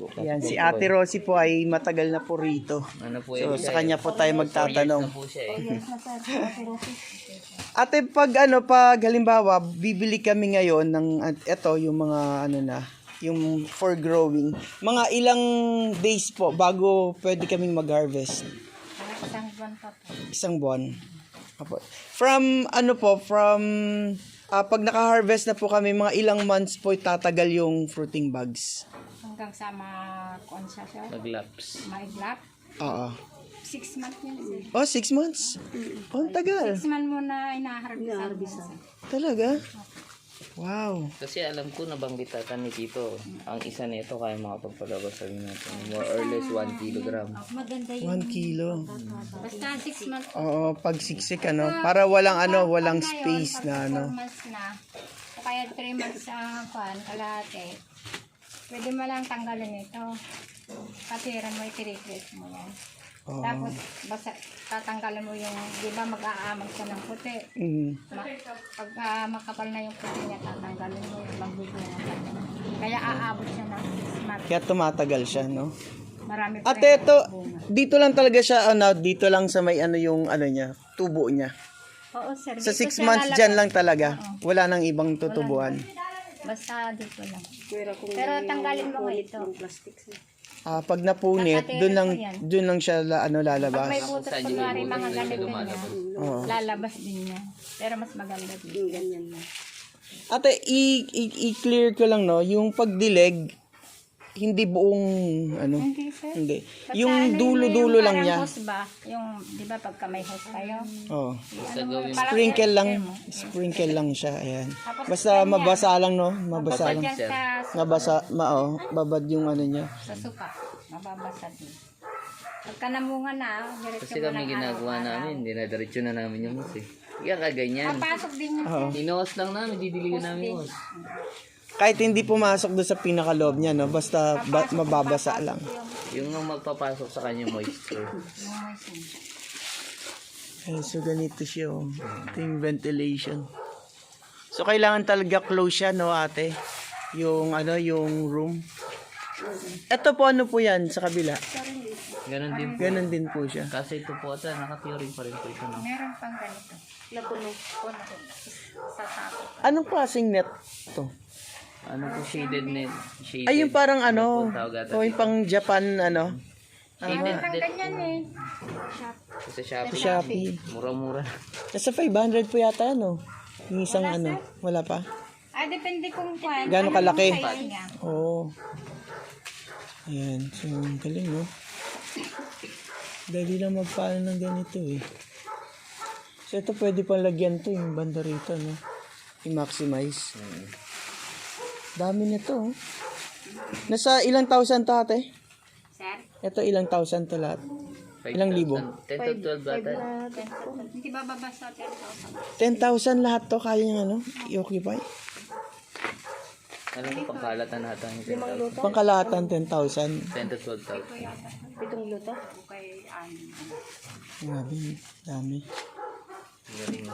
po. Yan, si Ate Rosie po ay matagal na po rito. Ano po So, yun sa siya, kanya po tayo 4 years magtatanong. na po siya eh. Ate, pag halimbawa, bibili kami ngayon ng, eto, yung mga, yung for growing. Mga ilang days po bago pwede kaming mag-harvest? Isang buwan pa po. Isang buwan. Apo. Pag naka-harvest na po kami, mga ilang months po tatagal yung fruiting bags? Hanggang sa ma-conscious siya. Mag-laps. Maiglap. Oo. 6 months yun sir. Oh, 6 months? Oh, ang tagal. 6 months mo na inaharvest. Talaga? Wow. Kasi alam ko nabanggit ata ni Tito, ang isa nito kaya makapagpalabas sabi natin. More or less 1 kilogram. Maganda 1 kilo. Basta 6 months. Oo, pag siksik, para walang space na, 4 months na. O kaya 3 months sa kalahati. Pwede mo lang tanggalin ito. Katiran mo, i-treat mo yan. Oo. Tapos, basta tatanggalin mo yung, di ba mag-aamag siya ng puti. Pag makapal na yung puti niya, tatanggalin mo yung magbubunga siya. Kaya aabot siya ng 6 months. Kaya tumatagal siya, no? Marami pa Ate, rin ito, bunga. dito lang talaga siya, dito lang sa may yung niya, tubo niya. Oo, sir. Sa Dito 6 siya months lalagay. dyan lang talaga. Wala nang ibang tutubuan. Basta dito lang. Pero tanggalin mo nga ito. Pag napunit, dun lang siya lalabas. Pag may butot, kunwari mga ganito niya, Oo. lalabas din niya. Pero mas maganda din. Ganyan na. Ate, i-clear ko lang, no, yung pagdileg, hindi buong, Hindi, sir. hindi. Basta Yung ano, dulo-dulo yung lang parang niya. hose ba? Yung, di ba pagka may hose kayo? Oo. Parang Sprinkle lang. air mo. Sprinkle lang siya, ayan. Tapos Basta ganyan. mabasa lang, no? Mabasa Tapos lang. yan sa, Mabasa, babad yung niya. sa suka. Mababasa din. Pagka namunga na, diretso Kasi mo kami ng ginagawa namin, dinadiretso na namin yung hose eh. Kaya kaganyan. Papasok din yun. Oo. Dinuhos lang namin, didiligan namin yung hose. Kahit hindi pumasok doon sa pinakaloob niya, no? Basta mababasa lang. Yung magpapasok sa kanya moisture. Okay, so ganito siya, oh. Ito yung ventilation. So kailangan talaga close siya, no, ate? Yung yung room. Ito po, ano po yan sa kabila? Ganon din po. Ganon din po siya. Kasi ito po ata, naka-theory pa rin po ito. No? Meron pang ganito. Lapuno. Sa tapo. Anong klaseng net to? Ano po shaded net? Shaded. Ay, yung parang po tawag ata o yung dito? pang Japan, Shaded Pang net. ganyan eh. Sa Shopee. Shopee. Mura-mura. Nasa 500 po yata, no? Yung isang wala pa? Depende kung kwan. Gaano kalaki? Size niya. Oo. Ayan, so galing, no? Dali lang magpaano ng ganito, eh. So ito pwede pang lagyan to, yung banda rito, no? I-maximize. Dami na to, oh. Nasa ilang thousand to, ate? Sir? Ito ilang thousand to lahat? Ilang libo? 10 to 12 bata. Hindi ba babasa 10,000? 10,000 lahat to, kaya yung i-occupy? Alam mo, pangkalatan natin yung 10,000. Pangkalahatan 10,000. 10 to 12,000. Grabe, dami. Galing.